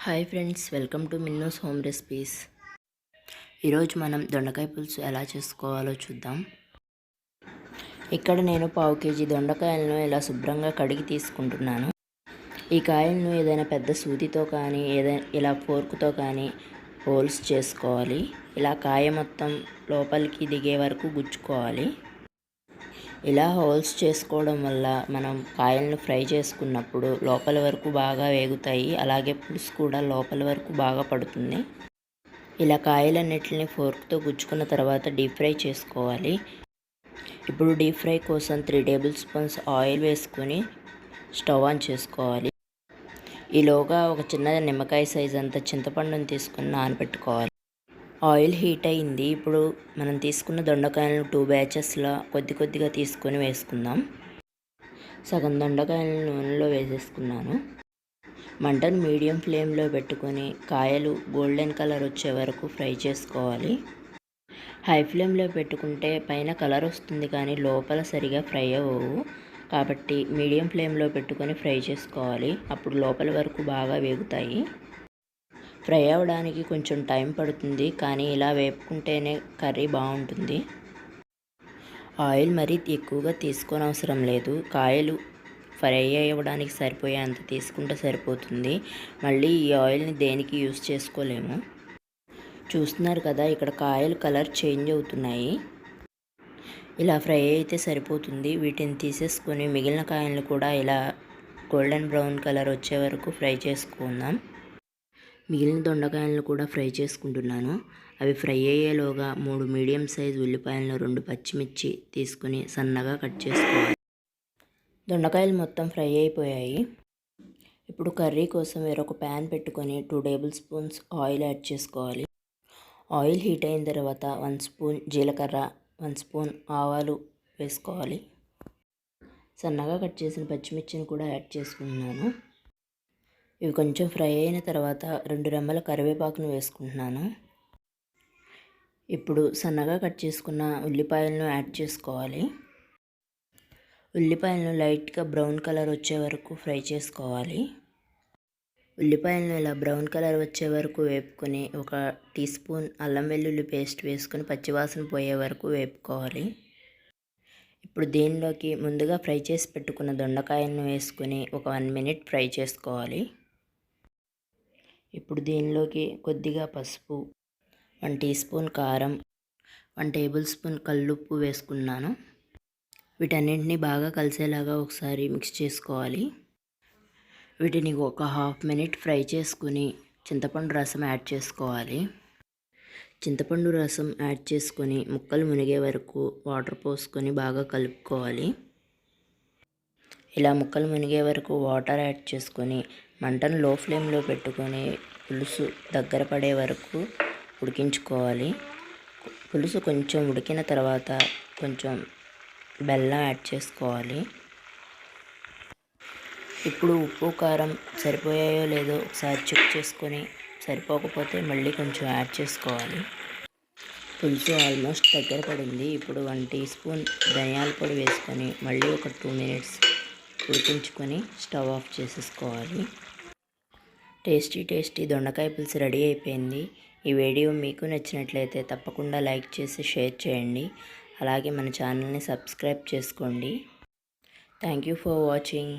Hi friends, welcome to Minnu's home recipes. ఈరోజు మనం దొండకాయ పులుసు ఎలా చేసుకోవాలో చూద్దాం. ఇక్కడ నేను 1/2 కేజీ దొండకాయలను ఇలా శుభ్రంగా కడిగి తీసుకుంటున్నాను. ఈ కాయలను ఏదైనా పెద్ద సూదితో కానీ ఇలా ఫోర్క్తో కానీ హోల్స్ చేసుకోవాలి. ఇలా కాయ మొత్తం లోపలికి దిగే వరకు గుచ్చుకోవాలి. ఇలా హోల్స్ చేసుకోవడం వల్ల మనం కాయలను ఫ్రై చేసుకున్నప్పుడు లోపల వరకు బాగా వేగుతాయి. అలాగే పులుసు కూడా లోపల వరకు బాగా పడుతుంది. ఇలా కాయలన్నిటిని ఫోర్క్తో గుచ్చుకున్న తర్వాత డీప్ ఫ్రై చేసుకోవాలి. ఇప్పుడు డీప్ ఫ్రై కోసం 3 టేబుల్ స్పూన్స్ ఆయిల్ వేసుకొని స్టవ్ ఆన్ చేసుకోవాలి. ఈలోగా ఒక చిన్న నిమ్మకాయ సైజ్ అంత చింతపండుని తీసుకొని నానబెట్టుకోవాలి. ఆయిల్ హీట్ అయింది. ఇప్పుడు మనం తీసుకున్న దొండకాయలను 2 బ్యాచెస్లా కొద్దిగా తీసుకొని వేసుకుందాం. సగం దొండకాయలను నూనెలో వేసేసుకున్నాను. మంటను మీడియం ఫ్లేమ్లో పెట్టుకొని కాయలు గోల్డెన్ కలర్ వచ్చే వరకు ఫ్రై చేసుకోవాలి. హై ఫ్లేమ్లో పెట్టుకుంటే పైన కలర్ వస్తుంది కానీ లోపల సరిగా ఫ్రై అవ్వవు. కాబట్టి మీడియం ఫ్లేమ్లో పెట్టుకొని ఫ్రై చేసుకోవాలి. అప్పుడు లోపల వరకు బాగా వేగుతాయి. ఫ్రై అవ్వడానికి కొంచెం టైం పడుతుంది, కానీ ఇలా వేపుకుంటేనే కర్రీ బాగుంటుంది. ఆయిల్ మరీ ఎక్కువగా తీసుకొని అవసరం లేదు. కాయలు ఫ్రై అవ్వడానికి సరిపోయేంత తీసుకుంటే సరిపోతుంది. మళ్ళీ ఈ ఆయిల్ని దేనికి యూస్ చేసుకోలేము. చూస్తున్నారు కదా, ఇక్కడ కాయలు కలర్ చేంజ్ అవుతున్నాయి. ఇలా ఫ్రై అయితే సరిపోతుంది. వీటిని తీసేసుకొని మిగిలిన కాయలను కూడా ఇలా గోల్డెన్ బ్రౌన్ కలర్ వచ్చే వరకు ఫ్రై చేసుకుందాం. మిగిలిన దొండకాయలను కూడా ఫ్రై చేసుకుంటున్నాను. అవి ఫ్రై అయ్యేలోగా 3 మీడియం సైజ్ ఉల్లిపాయలను 2 పచ్చిమిర్చి తీసుకుని సన్నగా కట్ చేసుకోవాలి. దొండకాయలు మొత్తం ఫ్రై అయిపోయాయి. ఇప్పుడు కర్రీ కోసం వేరొక ప్యాన్ పెట్టుకొని 2 టేబుల్ స్పూన్స్ ఆయిల్ యాడ్ చేసుకోవాలి. ఆయిల్ హీట్ అయిన తర్వాత 1 స్పూన్ జీలకర్ర, 1 స్పూన్ ఆవాలు వేసుకోవాలి. సన్నగా కట్ చేసిన పచ్చిమిర్చిని కూడా యాడ్ చేసుకుంటున్నాను. ఇవి కొంచెం ఫ్రై అయిన తర్వాత 2 రెమ్మల కరివేపాకును వేసుకుంటున్నాను. ఇప్పుడు సన్నగా కట్ చేసుకున్న ఉల్లిపాయలను యాడ్ చేసుకోవాలి. ఉల్లిపాయలను లైట్గా బ్రౌన్ కలర్ వచ్చే వరకు ఫ్రై చేసుకోవాలి. ఉల్లిపాయలను ఇలా బ్రౌన్ కలర్ వచ్చే వరకు వేపుకొని 1 టీ స్పూన్ అల్లం వెల్లుల్లి పేస్ట్ వేసుకొని పచ్చివాసన పోయే వరకు వేపుకోవాలి. ఇప్పుడు దీనిలోకి ముందుగా ఫ్రై చేసి పెట్టుకున్న దొండకాయలను వేసుకొని ఒక 1 మినిట్ ఫ్రై చేసుకోవాలి. ఇప్పుడు దీనిలోకి కొద్దిగా పసుపు, 1 టీ స్పూన్ కారం, 1 టేబుల్ స్పూన్ కల్లుప్పు వేసుకున్నాను. వీటన్నింటినీ బాగా కలిసేలాగా ఒకసారి మిక్స్ చేసుకోవాలి. వీటిని ఒక 1/2 మినిట్ ఫ్రై చేసుకుని చింతపండు రసం యాడ్ చేసుకోవాలి. చింతపండు రసం యాడ్ చేసుకొని ముక్కలు మునిగే వరకు వాటర్ పోసుకొని బాగా కలుపుకోవాలి. ఇలా ముక్కలు మునిగే వరకు వాటర్ యాడ్ చేసుకొని మంటను లో ఫ్లేమ్లో పెట్టుకొని పులుసు దగ్గర పడే వరకు ఉడికించుకోవాలి. పులుసు కొంచెం ఉడికిన తర్వాత కొంచెం బెల్లం యాడ్ చేసుకోవాలి. ఇప్పుడు ఉప్పు కారం సరిపోయాయో లేదో ఒకసారి చెక్ చేసుకొని సరిపోకపోతే మళ్ళీ కొంచెం యాడ్ చేసుకోవాలి. పులుసు ఆల్మోస్ట్ దగ్గర పడింది. ఇప్పుడు 1 టీ స్పూన్ ధనియాల పొడి వేసుకొని మళ్ళీ ఒక 2 మినిట్స్ ఉడికించుకొని స్టవ్ ఆఫ్ చేసేసుకోవాలి. టేస్టీ దొండకాయ పులుసు రెడీ అయిపోయింది. ఈ వీడియో మీకు నచ్చినట్లయితే తప్పకుండా లైక్ చేసి షేర్ చేయండి. అలాగే మన ఛానల్ని సబ్స్క్రైబ్ చేసుకోండి. Thank you for watching.